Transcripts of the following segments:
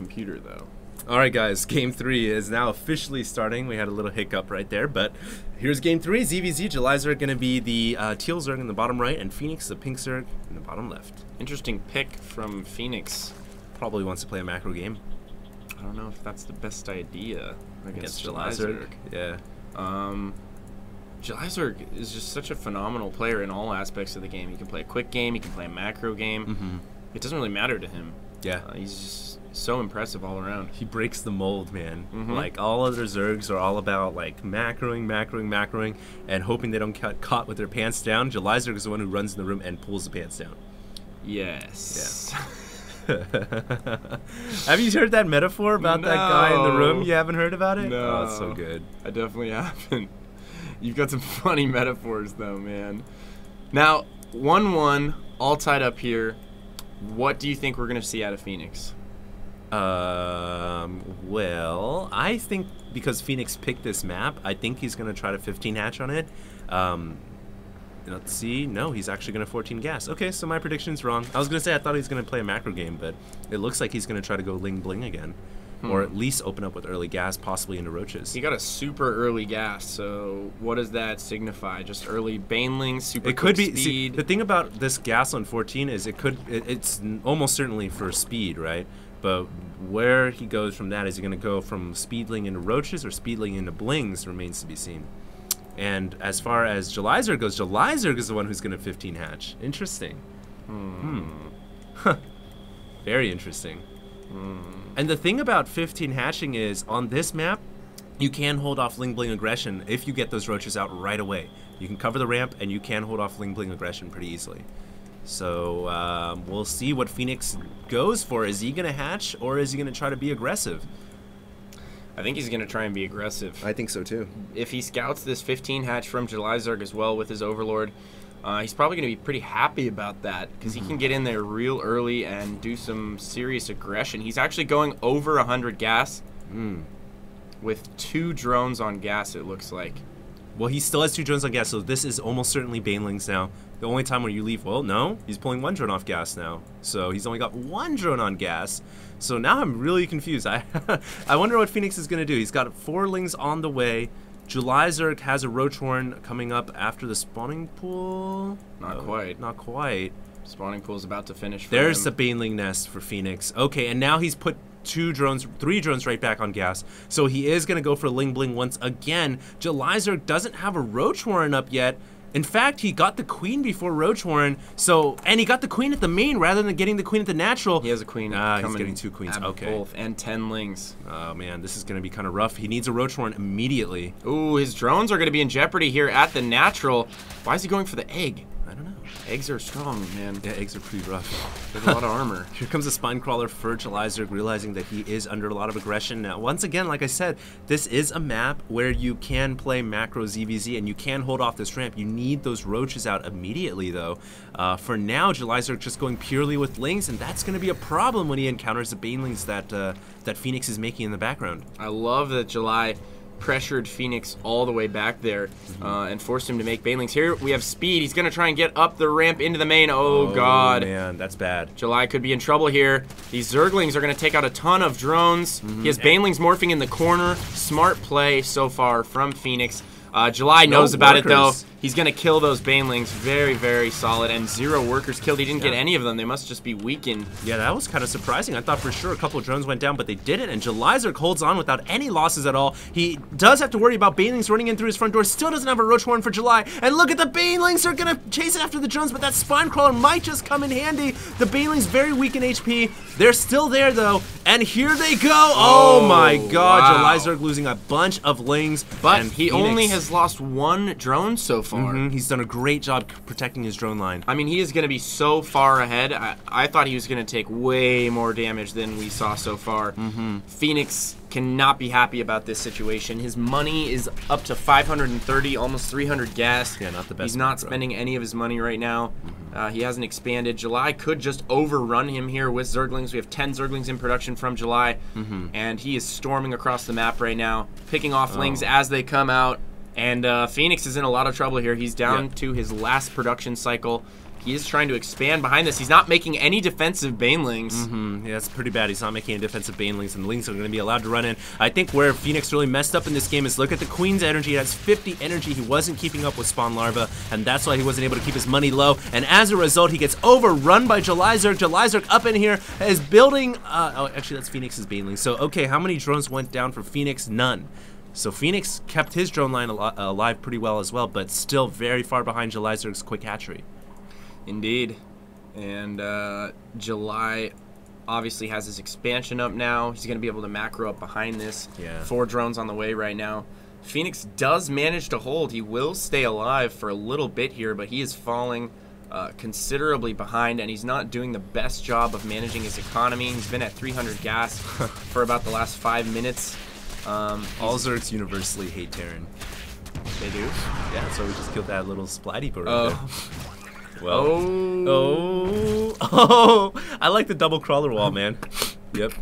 computer, though. All right, guys, Game 3 is now officially starting. We had a little hiccup right there, but here's Game 3. ZVZ, Jizer are going to be the teal Zerg in the bottom right, and Phoenix, the pink Zerg, in the bottom left. Interesting pick from Phoenix. Probably wants to play a macro game. I don't know if that's the best idea against Jizer. Yeah. Jizer is just such a phenomenal player in all aspects of the game. He can play a quick game. He can play a macro game. It doesn't really matter to him. Yeah. He's just so impressive all around. He breaks the mold, man. Like, all other Zergs are all about, like, macroing, and hoping they don't get caught with their pants down. Jizer is the one who runs in the room and pulls the pants down. Yes. Yeah. Have you heard that metaphor about that guy in the room? You haven't heard about it? No. Oh, it's so good. I definitely haven't. You've got some funny metaphors, though, man. Now, 1-1, all tied up here. What do you think we're going to see out of Phoenix? Well, I think because Phoenix picked this map, I think he's going to try to 15 hatch on it. Let's see. No, he's actually going to 14 gas. Okay, so my prediction's wrong. I was going to say I thought he was going to play a macro game, but it looks like he's going to try to go Ling Bling again. Or at least open up with early gas, possibly into Roaches. He got a super early gas, so what does that signify? Just early Baneling, super quick speed? See, the thing about this gas on 14 is it's almost certainly for speed, right? But where he goes from that, is he going to go from Speedling into Roaches or Speedling into Blings remains to be seen. And as far as Jizer goes, Jizer is the one who's going to 15 hatch. Interesting. Very interesting. And the thing about 15 hatching is, on this map, you can hold off Ling Bling aggression if you get those Roaches out right away. You can cover the ramp, and you can hold off Ling Bling aggression pretty easily. So we'll see what Phoenix goes for. Is he going to hatch, or is he going to try to be aggressive? I think he's going to try and be aggressive. I think so too. If he scouts this 15 hatch from Jizer as well with his Overlord, he's probably going to be pretty happy about that, because he can get in there real early and do some serious aggression. He's actually going over 100 gas with 2 drones on gas, it looks like. Well, he still has 2 drones on gas, so this is almost certainly Banelings now. The only time where you leave, well, no, he's pulling 1 drone off gas now. So he's only got 1 drone on gas. So now I'm really confused. I wonder what Phoenix is going to do. He's got 4 Lings on the way. Jizer has a Roach Horn coming up after the spawning pool. Not quite. Not quite. Spawning pool's about to finish for There's him. the Baneling nest for Phoenix. Okay, and now he's put 3 drones right back on gas. So he is going to go for Ling Bling once again. Jizer doesn't have a Roach Horn up yet. In fact, he got the Queen before Roach Horn, and he got the Queen at the main rather than getting the Queen at the natural. He has a Queen. He's getting 2 Queens. Okay. Both, and 10 Lings. Oh, man, this is going to be kind of rough. He needs a Roach Horn immediately. Ooh, his drones are going to be in jeopardy here at the natural. Why is he going for the egg? I don't know. Eggs are strong, man. Yeah, eggs are pretty rough. They have a lot of armor. Here comes a Spine Crawler for Jizer, realizing that he is under a lot of aggression. Now, once again, like I said, this is a map where you can play macro ZVZ and you can hold off this ramp. You need those Roaches out immediately, though. For now, Jizer just going purely with Lings, and that's going to be a problem when he encounters the Banelings that Phoenix is making in the background. I love that Jizer pressured Phoenix all the way back there and forced him to make Banelings. Here we have speed. He's going to try and get up the ramp into the main. Oh, God. Man, that's bad. Jizer could be in trouble here. These Zerglings are going to take out a ton of drones. He has Banelings morphing in the corner. Smart play so far from Phoenix. Jizer knows about it, though. He's going to kill those Banelings. Very, very solid. And 0 workers killed. He didn't get any of them. They must just be weakened. Yeah, that was kind of surprising. I thought for sure a couple of drones went down, but they didn't. And Jizer holds on without any losses at all. He does have to worry about Banelings running in through his front door. Still doesn't have a Roach Horn for Jizer. And look at the Banelings. They're going to chase it after the drones, but that Spine Crawler might just come in handy. The Banelings very weak in HP. They're still there, though. And here they go. Oh my God. Wow. Jizer losing a bunch of Lings. But and he only has lost 1 drone so far. He's done a great job protecting his drone line. I mean, he is going to be so far ahead. I thought he was going to take way more damage than we saw so far. Phoenix cannot be happy about this situation. His money is up to 530, almost 300 gas. Yeah, not the best. He's not spending any of his money right now. He hasn't expanded. Jizer could just overrun him here with Zerglings. We have 10 Zerglings in production from Jizer. And he is storming across the map right now, picking off Lings as they come out. And Phoenix is in a lot of trouble here. He's down to his last production cycle. he is trying to expand behind this. He's not making any defensive Banelings. Yeah, that's pretty bad. He's not making any defensive Banelings, and the Lings are going to be allowed to run in. I think where Phoenix really messed up in this game is look at the Queen's energy. He has 50 energy. He wasn't keeping up with Spawn Larva, and that's why he wasn't able to keep his money low. And as a result, he gets overrun by Jizer. Jizer up in here is building... oh, actually, that's Phoenix's Baneling. So, okay, how many drones went down for Phoenix? None. So Phoenix kept his drone line alive pretty well as well, but still very far behind Jilizer's quick hatchery. Indeed. And July obviously has his expansion up now. He's going to be able to macro up behind this. Yeah. 4 drones on the way right now. Phoenix does manage to hold. He will stay alive for a little bit here, but he is falling considerably behind, and he's not doing the best job of managing his economy. He's been at 300 gas for about the last 5 minutes. All Zergs universally hate Terran. They do? Yeah, so we just killed that little splatty bird. Well, I like the double crawler wall, man. Yep.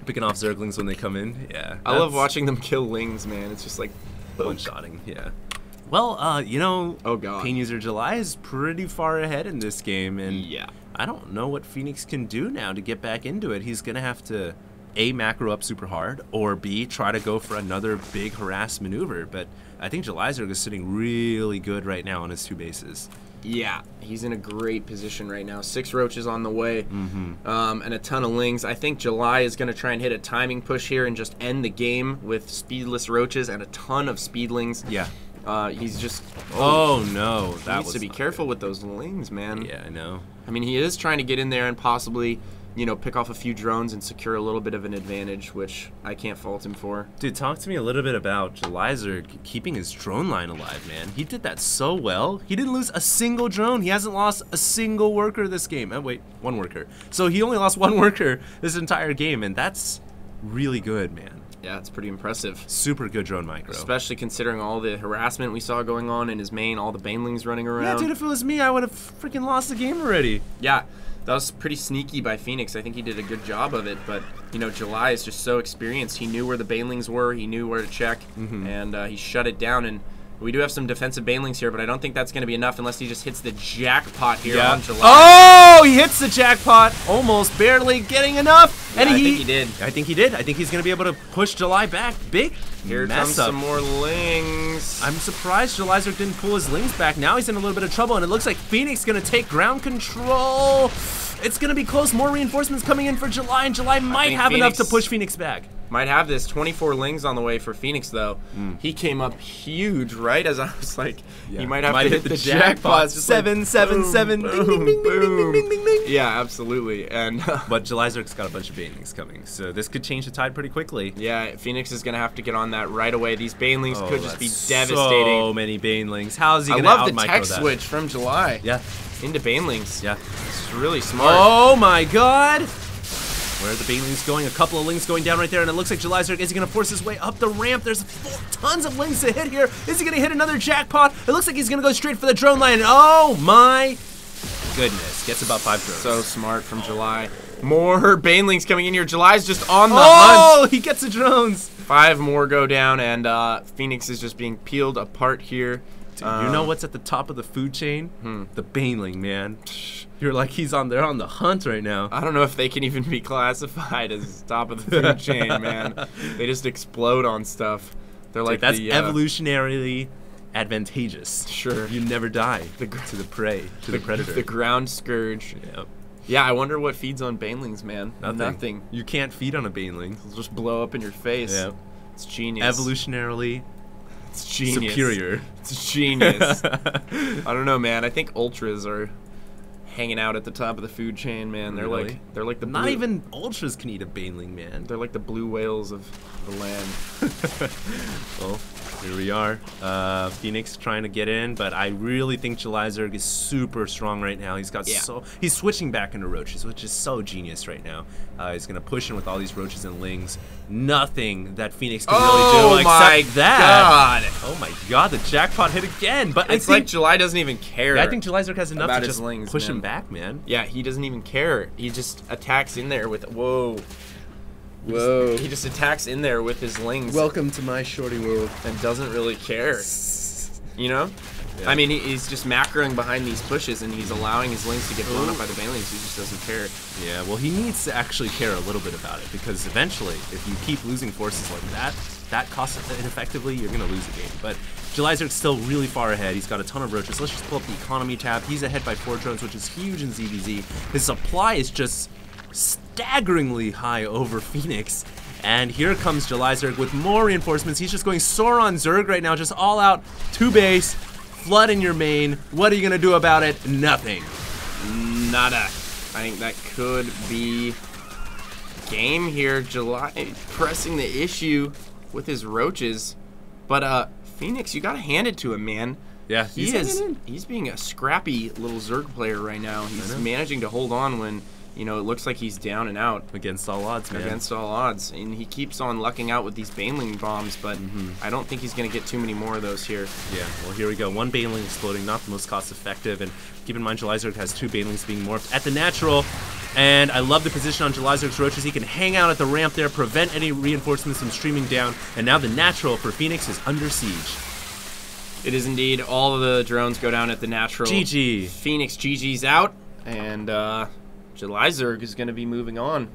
Picking off Zerglings when they come in. Yeah. I love watching them kill Lings, man. It's just like one-shotting, yeah. Well, you know, oh god, Pain User July is pretty far ahead in this game, and yeah, I don't know what Phoenix can do now to get back into it. He's gonna have to A, macro up super hard, or B, try to go for another big harass maneuver. But I think Jilizerg is sitting really good right now on his 2 bases. Yeah, he's in a great position right now. 6 roaches on the way, and a ton of Lings. I think July is going to try and hit a timing push here and just end the game with speedless roaches and a ton of speedlings. Yeah. He's just... Oh, no. He needs to be careful with those Lings, man. Yeah, I know. I mean, he is trying to get in there and possibly, you know, pick off a few drones and secure a little bit of an advantage, which I can't fault him for. Dude, talk to me a little bit about Jilizerg keeping his drone line alive, man. He did that so well. He didn't lose a single drone. He hasn't lost a single worker this game. Oh, wait, 1 worker. So he only lost 1 worker this entire game, and that's really good, man. Yeah, it's pretty impressive. Super good drone micro. Especially considering all the harassment we saw going on in his main, all the Banelings running around. Yeah, dude, if it was me, I would have freaking lost the game already. Yeah, that was pretty sneaky by Phoenix. I think he did a good job of it, but, you know, July is just so experienced. He knew where the Banelings were, he knew where to check, and he shut it down. And we do have some defensive Banelings here, but I don't think that's going to be enough unless he just hits the jackpot here on July. Oh, he hits the jackpot, almost barely getting enough. Yeah, and I think he did. I think he did. I think he's going to be able to push July back. Big Here comes some more Lings. I'm surprised Jilizerg didn't pull his Lings back. Now he's in a little bit of trouble, and it looks like Phoenix is going to take ground control. It's going to be close. More reinforcements coming in for July, and July might have enough to push Phoenix back. Might have this. 24 Lings on the way for Phoenix, though. He came up huge, right? As I was like, he might have to hit the jackpot. 7, 7, 7. Ding, ding, ding, ding, ding, ding, ding, ding. Yeah, absolutely. And but Jilizerg's got a bunch of Banelings coming, so this could change the tide pretty quickly. Yeah, Phoenix is going to have to get on that right away. These Banelings could just be devastating. So many Banelings. How is he going to out-micro that? I love the tech switch from July. Yeah. Into Banelings. Yeah. It's really smart. Oh my god! Where are the Banelings going? A couple of Lings going down right there, and it looks like Jilizerg is he going to force his way up the ramp. There's tons of Lings to hit here. Is he going to hit another jackpot? It looks like he's going to go straight for the drone line. Oh my goodness. Gets about 5 drones. So smart from July. More Banelings coming in here. July's just on the hunt. Oh, he gets the drones. 5 more go down, and Phoenix is just being peeled apart here. Dude, you know what's at the top of the food chain? The Baneling, man. You're like, they're on the hunt right now. I don't know if they can even be classified as top of the food chain, man. They just explode on stuff. They're like, that's evolutionarily advantageous. Sure. You never die to the prey, to the predator. The ground scourge. Yep. Yeah, I wonder what feeds on Banelings, man. Nothing. You can't feed on a Baneling. It'll just blow up in your face. Yeah. It's genius. Evolutionarily it's genius. Superior. It's genius. I don't know, man. I think ultras are hanging out at the top of the food chain, man. They're really? like the not even ultras can eat a Baneling, man. They're like the blue whales of the land. Well, here we are. Phoenix trying to get in, but I really think Jilizerg is super strong right now. He's got he's switching back into roaches, which is so genius right now. He's gonna push in with all these roaches and Lings. Nothing that Phoenix can really do except that. Oh my god, the jackpot hit again. But it's like July doesn't even care. I think Jilizerg has enough to just Lings, push him back, man. Yeah, he doesn't even care. He just attacks in there with he just attacks in there with his Lings. Welcome to my shorty world. And doesn't really care. You know? Yeah. I mean, he's just macroing behind these pushes, and he's allowing his lanes to get blown up by the Banelings. He just doesn't care. Yeah, well, he needs to actually care a little bit about it, because eventually, if you keep losing forces like that cost ineffectively, you're going to lose a game. But Jelizer's still really far ahead. He's got a ton of roaches. Let's just pull up the economy tab. He's ahead by 4 drones, which is huge in ZVZ. His supply is just staggeringly high over Phoenix. And here comes Jelizer with more reinforcements. He's just going Sauron Zerg right now, just all out to base, flood in your main. What are you going to do about it? Nothing. Nada. I think that could be game here. Pressing the issue with his roaches. But Phoenix, you got to hand it to him, man. Yeah, he's being a scrappy little Zerg player right now. He's managing to hold on when, you know, it looks like he's down and out. Against all odds, man. Against all odds. And he keeps on lucking out with these Baneling bombs, but I don't think he's going to get too many more of those here. Yeah, well, here we go. 1 Baneling exploding, not the most cost-effective. And keep in mind, Jelizer has 2 Banelings being morphed at the natural. And I love the position on Jelizer's roaches. He can hang out at the ramp there, prevent any reinforcements from streaming down. And now the natural for Phoenix is under siege. It is indeed. All of the drones go down at the natural. GG. Phoenix GG's out, and Jelizerg is going to be moving on.